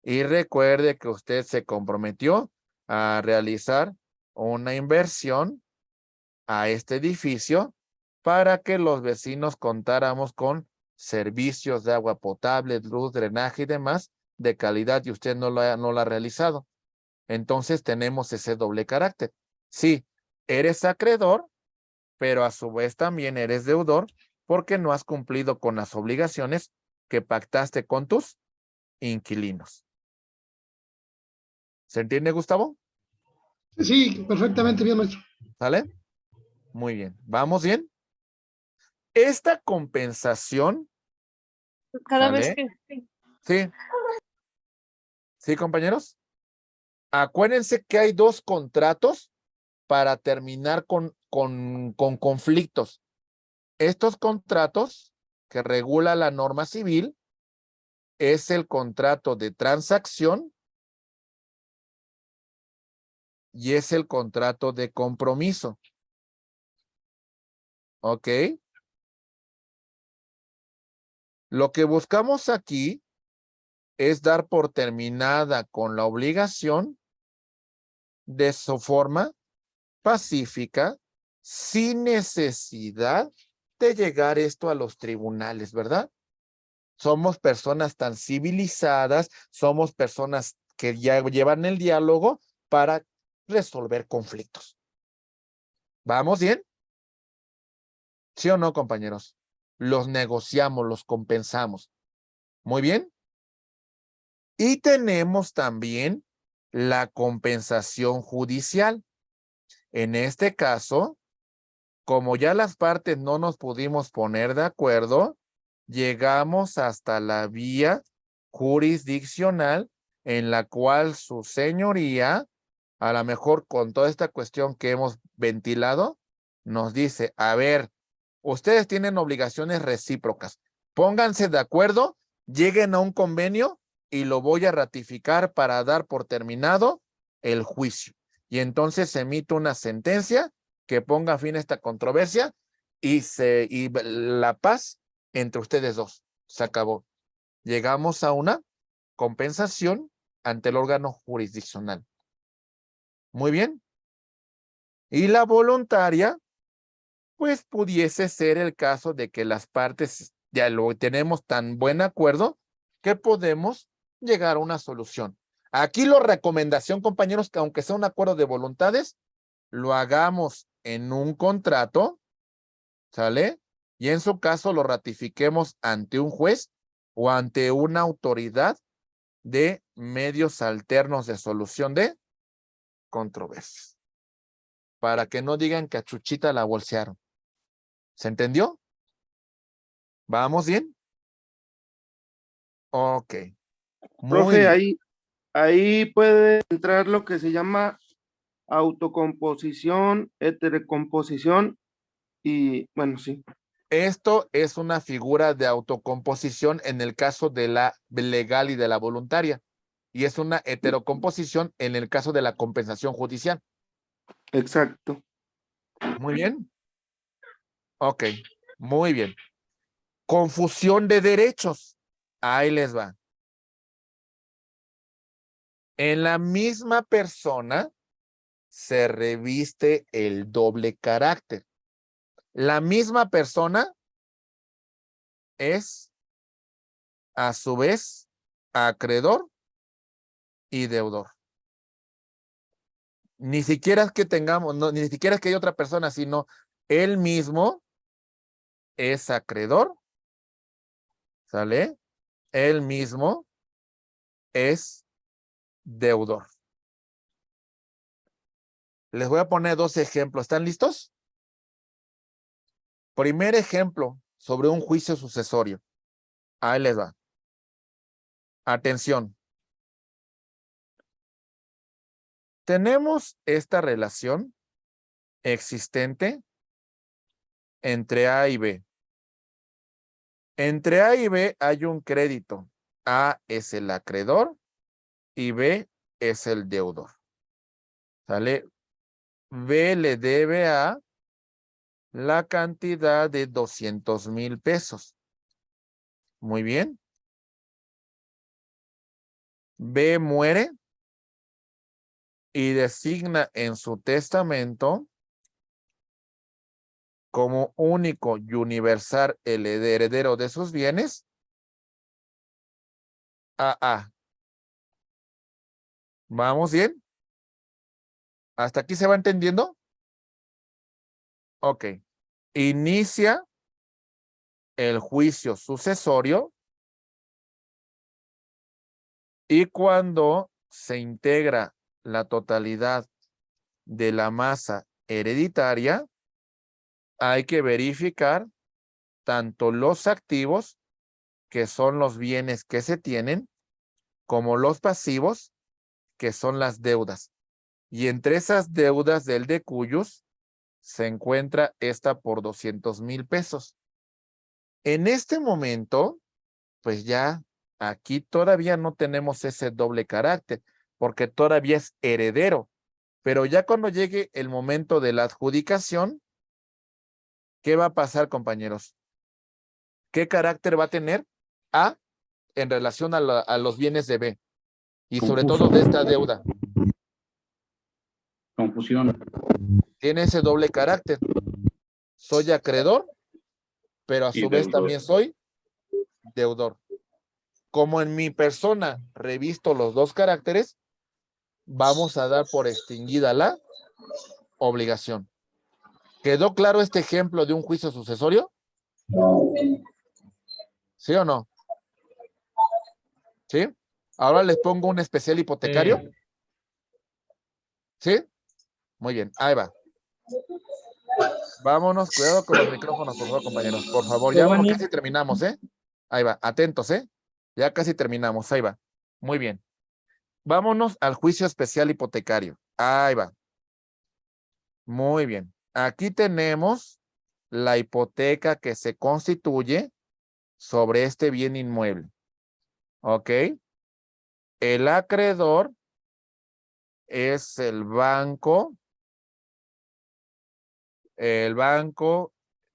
y recuerde que usted se comprometió a realizar una inversión a este edificio para que los vecinos contáramos con servicios de agua potable, luz, drenaje y demás de calidad y usted no lo ha realizado. Entonces tenemos ese doble carácter. Sí, eres acreedor, pero a su vez también eres deudor porque no has cumplido con las obligaciones que pactaste con tus inquilinos. ¿Se entiende, Gustavo? Sí, perfectamente bien, maestro. ¿Sale? Muy bien. ¿Vamos bien? Esta compensación, Cada vez ¿sale? que Sí. ¿Sí, compañeros? Acuérdense que hay dos contratos para terminar con conflictos. Estos contratos que regula la norma civil es el contrato de transacción y es el contrato de compromiso. ¿Ok? Lo que buscamos aquí es dar por terminada con la obligación de su forma pacífica, sin necesidad de llegar esto a los tribunales, ¿verdad? Somos personas tan civilizadas, somos personas que ya llevan el diálogo para resolver conflictos. ¿Vamos bien? ¿Sí o no, compañeros? Los negociamos, los compensamos. Muy bien. Y tenemos también la compensación judicial. En este caso, como ya las partes no nos pudimos poner de acuerdo, llegamos hasta la vía jurisdiccional en la cual su señoría, a lo mejor con toda esta cuestión que hemos ventilado, nos dice, a ver, ustedes tienen obligaciones recíprocas, pónganse de acuerdo, lleguen a un convenio y lo voy a ratificar para dar por terminado el juicio. Y entonces se emite una sentencia que ponga fin a esta controversia y la paz entre ustedes dos. Se acabó. Llegamos a una compensación ante el órgano jurisdiccional. Muy bien. Y la voluntaria, pues pudiese ser el caso de que las partes ya lo tenemos tan buen acuerdo que podemos llegar a una solución. Aquí la recomendación, compañeros, que aunque sea un acuerdo de voluntades, lo hagamos en un contrato, ¿sale? Y en su caso lo ratifiquemos ante un juez o ante una autoridad de medios alternos de solución de controversias. Para que no digan que a Chuchita la bolsearon. ¿Se entendió? ¿Vamos bien? Ok. Muy Profe, bien. ahí puede entrar lo que se llama autocomposición, heterocomposición y, bueno, sí. Esto es una figura de autocomposición en el caso de la legal y de la voluntaria. Y es una heterocomposición en el caso de la compensación judicial. Exacto. Muy bien. Ok. Muy bien. Confusión de derechos. Ahí les va. En la misma persona se reviste el doble carácter. La misma persona es, a su vez, acreedor y deudor. Ni siquiera es que tengamos, no, ni siquiera es que hay otra persona, sino él mismo es acreedor, ¿sale? Él mismo es deudor. Les voy a poner dos ejemplos. ¿Están listos? Primer ejemplo sobre un juicio sucesorio. Ahí les va. Atención. Tenemos esta relación existente entre A y B. Entre A y B hay un crédito. A es el acreedor y B es el deudor. ¿Sale? B le debe a la cantidad de 200,000 pesos. Muy bien. B muere y designa en su testamento como único y universal el heredero de sus bienes a A. ¿Vamos bien? ¿Hasta aquí se va entendiendo? Ok. Inicia el juicio sucesorio y cuando se integra la totalidad de la masa hereditaria, hay que verificar tanto los activos, que son los bienes que se tienen, como los pasivos, que son las deudas. Y entre esas deudas del decuyus se encuentra esta por 200,000 pesos. En este momento, pues ya aquí todavía no tenemos ese doble carácter, porque todavía es heredero. Pero ya cuando llegue el momento de la adjudicación, ¿qué va a pasar, compañeros? ¿Qué carácter va a tener A en relación a los bienes de B? Y sobre todo de esta deuda. Confusión. Tiene ese doble carácter. Soy acreedor, pero a Y su vez deudor. también soy deudor. Como en mi persona revisto los dos caracteres, vamos a dar por extinguida la obligación. ¿Quedó claro este ejemplo de un juicio sucesorio? ¿Sí o no? ¿Sí? Ahora les pongo un especial hipotecario. ¿Sí? Muy bien, ahí va. Vámonos, cuidado con los micrófonos, por favor, compañeros. Por favor, ya bueno, casi terminamos, ¿eh? Ahí va, atentos, ¿eh? Ya casi terminamos, ahí va. Muy bien. Vámonos al juicio especial hipotecario. Ahí va. Muy bien. Aquí tenemos la hipoteca que se constituye sobre este bien inmueble. ¿Ok? El acreedor es el Banco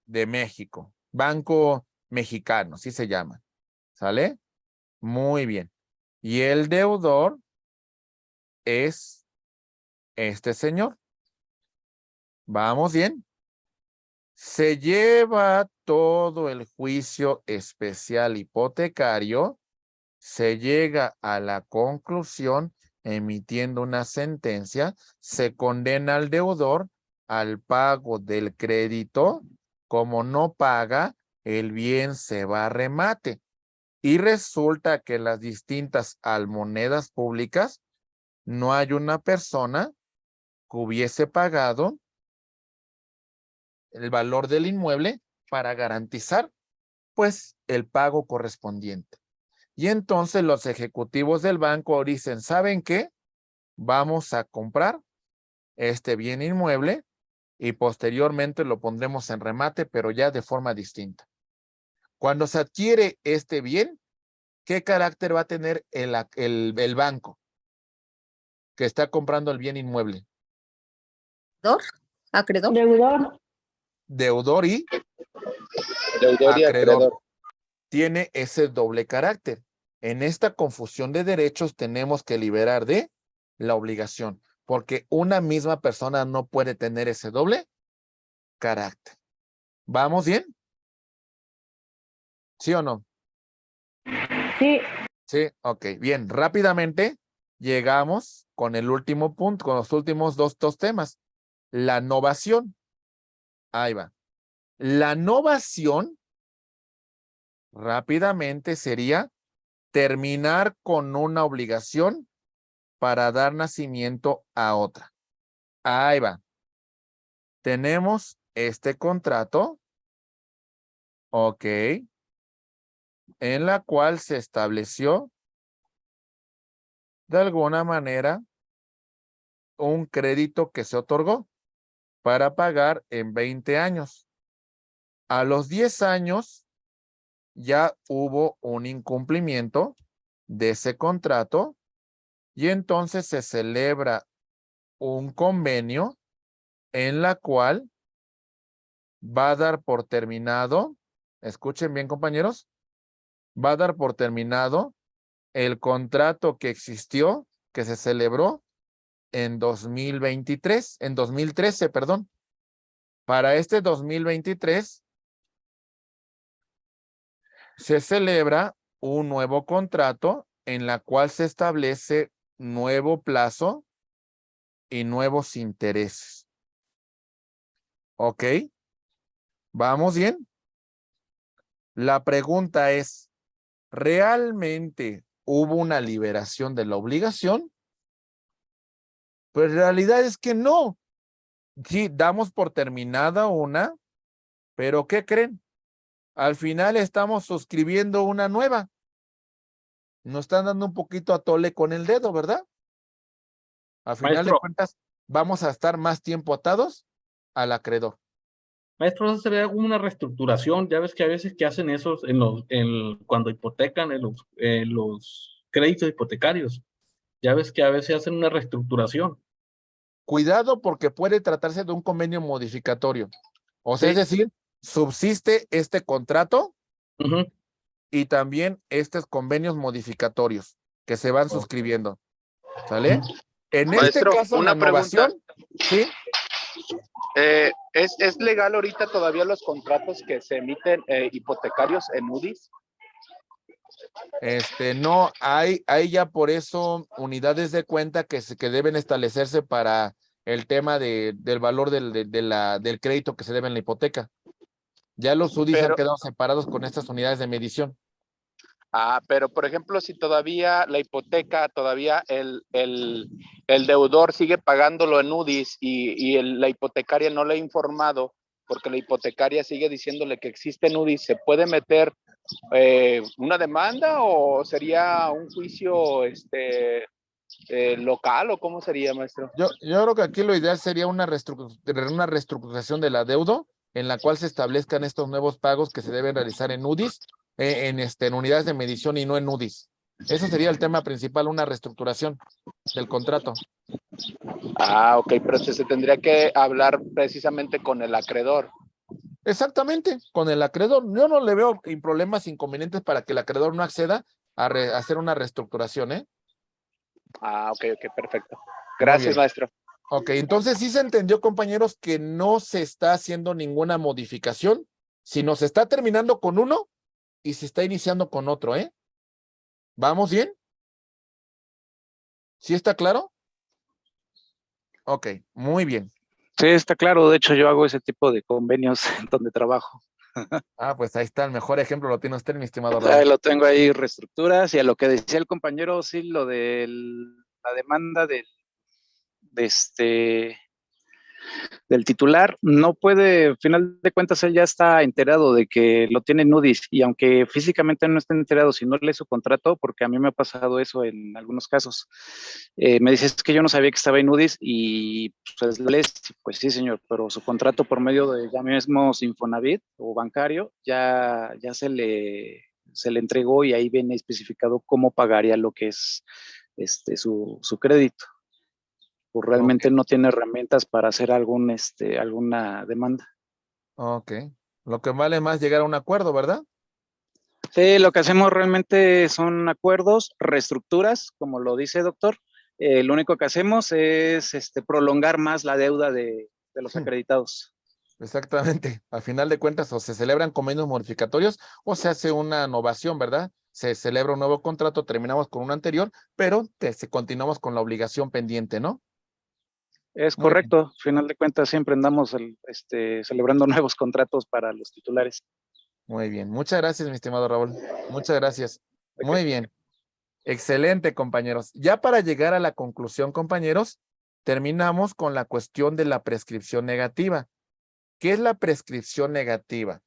de México. Banco Mexicano, así se llama. ¿Sale? Muy bien. Y el deudor es este señor. ¿Vamos bien? Se lleva todo el juicio especial hipotecario, se llega a la conclusión emitiendo una sentencia, se condena al deudor al pago del crédito. Como no paga, el bien se va a remate. Y resulta que en las distintas almonedas públicas no hay una persona que hubiese pagado el valor del inmueble para garantizar, pues, el pago correspondiente. Y entonces los ejecutivos del banco dicen, ¿saben qué? Vamos a comprar este bien inmueble y posteriormente lo pondremos en remate, pero ya de forma distinta. Cuando se adquiere este bien, ¿qué carácter va a tener el banco que está comprando el bien inmueble? ¿Deudor? ¿Acreedor? Deudor. Deudor y Deudor y acreedor. tiene ese doble carácter. En esta confusión de derechos tenemos que liberar de la obligación, porque una misma persona no puede tener ese doble carácter. ¿Vamos bien? ¿Sí o no? Sí. Sí, ok. Bien, rápidamente llegamos con el último punto, con los últimos dos temas. La novación. Ahí va. La novación rápidamente sería terminar con una obligación para dar nacimiento a otra. Ahí va. Tenemos este contrato, ok, en la cual se estableció de alguna manera un crédito que se otorgó para pagar en 20 años. A los 10 años ya hubo un incumplimiento de ese contrato y entonces se celebra un convenio en la cual va a dar por terminado, escuchen bien compañeros, va a dar por terminado el contrato que existió, que se celebró en 2013, perdón. Para este 2023 se celebra un nuevo contrato en la cual se establece nuevo plazo y nuevos intereses. ¿Ok? ¿Vamos bien? La pregunta es, ¿realmente hubo una liberación de la obligación? Pues la realidad es que no. Sí, damos por terminada una, pero ¿qué creen? Al final estamos suscribiendo una nueva. Nos están dando un poquito a tole con el dedo, ¿verdad? Al final de Maestro. cuentas, vamos a estar más tiempo atados al acreedor. Maestro, eso sería como una reestructuración. Ya ves que a veces que hacen esos cuando hipotecan en los créditos hipotecarios. Ya ves que a veces hacen una reestructuración. Cuidado porque puede tratarse de un convenio modificatorio. O sea, Sí. es decir, subsiste este contrato Ujú. y también estos convenios modificatorios que se van suscribiendo. ¿Sale? En este Maestro, caso, la una pregunta. innovación, ¿sí? ¿Es legal ahorita todavía los contratos que se emiten hipotecarios en UDIs? No, hay ya por eso unidades de cuenta que deben establecerse para el tema del valor del crédito que se debe en la hipoteca. Ya los UDIs han quedado separados con estas unidades de medición. Pero por ejemplo, si todavía la hipoteca, todavía el deudor sigue pagándolo en UDIs y la hipotecaria no le ha informado, porque la hipotecaria sigue diciéndole que existe en UDIs, ¿se puede meter una demanda o sería un juicio local o cómo sería, maestro? Yo creo que aquí lo ideal sería una reestructuración de la deuda en la cual se establezcan estos nuevos pagos que se deben realizar en UDIs, en unidades de medición y no en UDIs. Eso sería el tema principal, una reestructuración del contrato. Ok, pero se tendría que hablar precisamente con el acreedor. Exactamente, con el acreedor. Yo no le veo problemas, inconvenientes para que el acreedor no acceda a hacer una reestructuración, ¿eh? Ok, perfecto. Gracias, maestro. Ok, entonces sí se entendió, compañeros, que no se está haciendo ninguna modificación, sino se está terminando con uno y se está iniciando con otro, ¿eh? ¿Vamos bien? ¿Sí está claro? Ok, muy bien. Sí, está claro. De hecho, yo hago ese tipo de convenios donde trabajo. Pues ahí está, el mejor ejemplo lo tiene usted, mi estimado Raúl. Ahí lo tengo ahí, reestructuras, y a lo que decía el compañero, sí, lo de la demanda del titular, no puede, al final de cuentas, él ya está enterado de que lo tiene NUDIS, y aunque físicamente no esté enterado, si no lee su contrato, porque a mí me ha pasado eso en algunos casos, me dice, es que yo no sabía que estaba en NUDIS, y pues lees, pues sí, señor, pero su contrato por medio de, ya mismo, Infonavit o bancario, ya se le entregó, y ahí viene especificado cómo pagaría lo que es su crédito. Pues realmente no tiene herramientas para hacer alguna demanda. Ok, lo que vale más llegar a un acuerdo, ¿verdad? Sí, lo que hacemos realmente son acuerdos, reestructuras, como lo dice doctor. Lo único que hacemos es prolongar más la deuda de los acreditados. Exactamente. Al final de cuentas, o se celebran convenios modificatorios o se hace una innovación, ¿verdad? Se celebra un nuevo contrato, terminamos con un anterior, pero continuamos con la obligación pendiente, ¿no? Es correcto. Al final de cuentas, siempre andamos celebrando nuevos contratos para los titulares. Muy bien. Muchas gracias, mi estimado Raúl. Muchas gracias. Muy bien. Excelente, compañeros. Ya para llegar a la conclusión, compañeros, terminamos con la cuestión de la prescripción negativa. ¿Qué es la prescripción negativa?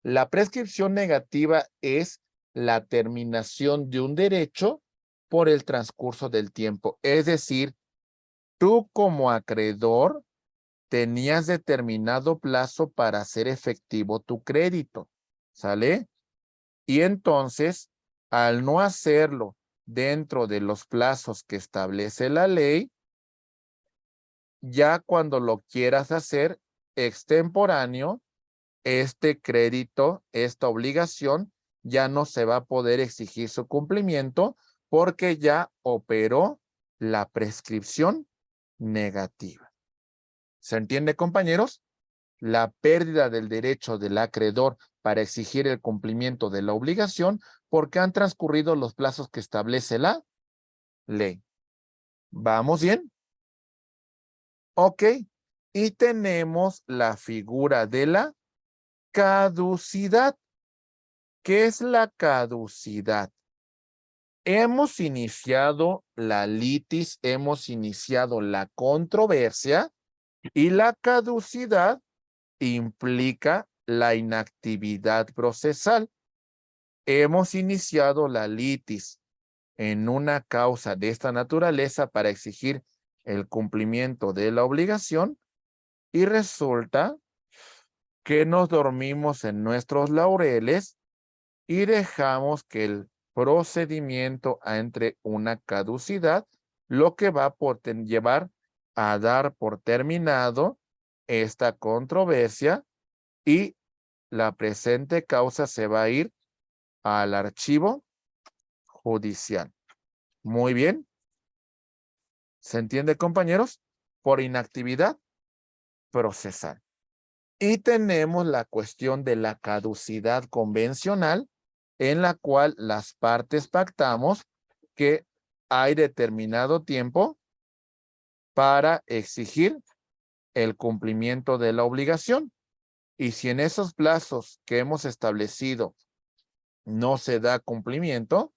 La prescripción negativa es la terminación de un derecho por el transcurso del tiempo. Es decir, tú como acreedor tenías determinado plazo para hacer efectivo tu crédito, ¿sale? Y entonces, al no hacerlo dentro de los plazos que establece la ley, ya cuando lo quieras hacer extemporáneo, este crédito, esta obligación, ya no se va a poder exigir su cumplimiento porque ya operó la prescripción negativa. ¿Se entiende, compañeros? La pérdida del derecho del acreedor para exigir el cumplimiento de la obligación porque han transcurrido los plazos que establece la ley. ¿Vamos bien? Ok. Y tenemos la figura de la caducidad. ¿Qué es la caducidad? Hemos iniciado la litis, hemos iniciado la controversia y la caducidad implica la inactividad procesal. Hemos iniciado la litis en una causa de esta naturaleza para exigir el cumplimiento de la obligación y resulta que nos dormimos en nuestros laureles y dejamos que el procedimiento entre una caducidad, lo que va a llevar a dar por terminado esta controversia y la presente causa se va a ir al archivo judicial. Muy bien. ¿Se entiende, compañeros? Por inactividad procesal. Y tenemos la cuestión de la caducidad convencional, en la cual las partes pactamos que hay determinado tiempo para exigir el cumplimiento de la obligación. Y si en esos plazos que hemos establecido no se da cumplimiento,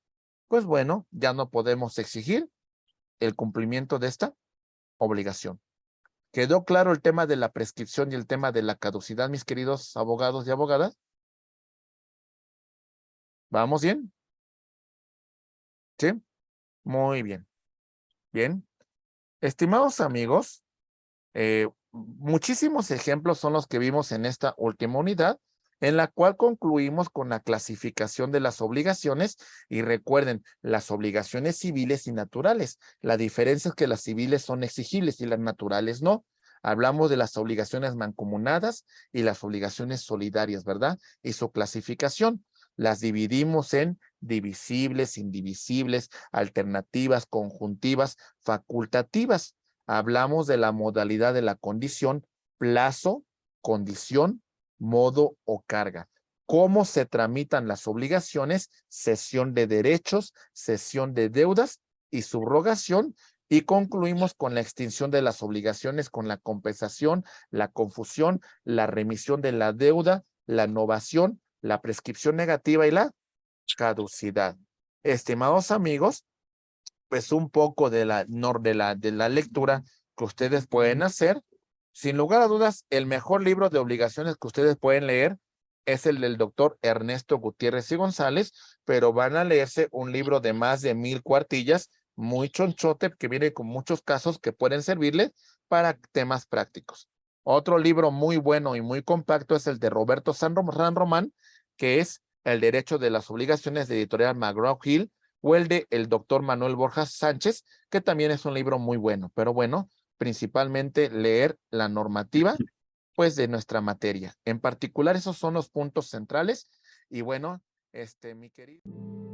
pues bueno, ya no podemos exigir el cumplimiento de esta obligación. ¿Quedó claro el tema de la prescripción y el tema de la caducidad, mis queridos abogados y abogadas? ¿Vamos bien? ¿Sí? Muy bien. Bien. Estimados amigos, muchísimos ejemplos son los que vimos en esta última unidad, en la cual concluimos con la clasificación de las obligaciones y recuerden, las obligaciones civiles y naturales. La diferencia es que las civiles son exigibles y las naturales no. Hablamos de las obligaciones mancomunadas y las obligaciones solidarias, ¿verdad? Y su clasificación. Las dividimos en divisibles, indivisibles, alternativas, conjuntivas, facultativas. Hablamos de la modalidad de la condición, plazo, condición, modo o carga. ¿Cómo se tramitan las obligaciones? Cesión de derechos, cesión de deudas y subrogación. Y concluimos con la extinción de las obligaciones con la compensación, la confusión, la remisión de la deuda, la novación, la prescripción negativa y la caducidad. Estimados amigos, pues un poco de la lectura que ustedes pueden hacer. Sin lugar a dudas, el mejor libro de obligaciones que ustedes pueden leer es el del doctor Ernesto Gutiérrez y González, pero van a leerse un libro de más de 1000 cuartillas, muy chonchote, que viene con muchos casos que pueden servirles para temas prácticos. Otro libro muy bueno y muy compacto es el de Roberto San Román, que es El derecho de las obligaciones de editorial McGraw-Hill, o el de el doctor Manuel Borjas Sánchez, que también es un libro muy bueno, pero bueno, principalmente leer la normativa, pues, de nuestra materia. En particular, esos son los puntos centrales. Y bueno, mi querido...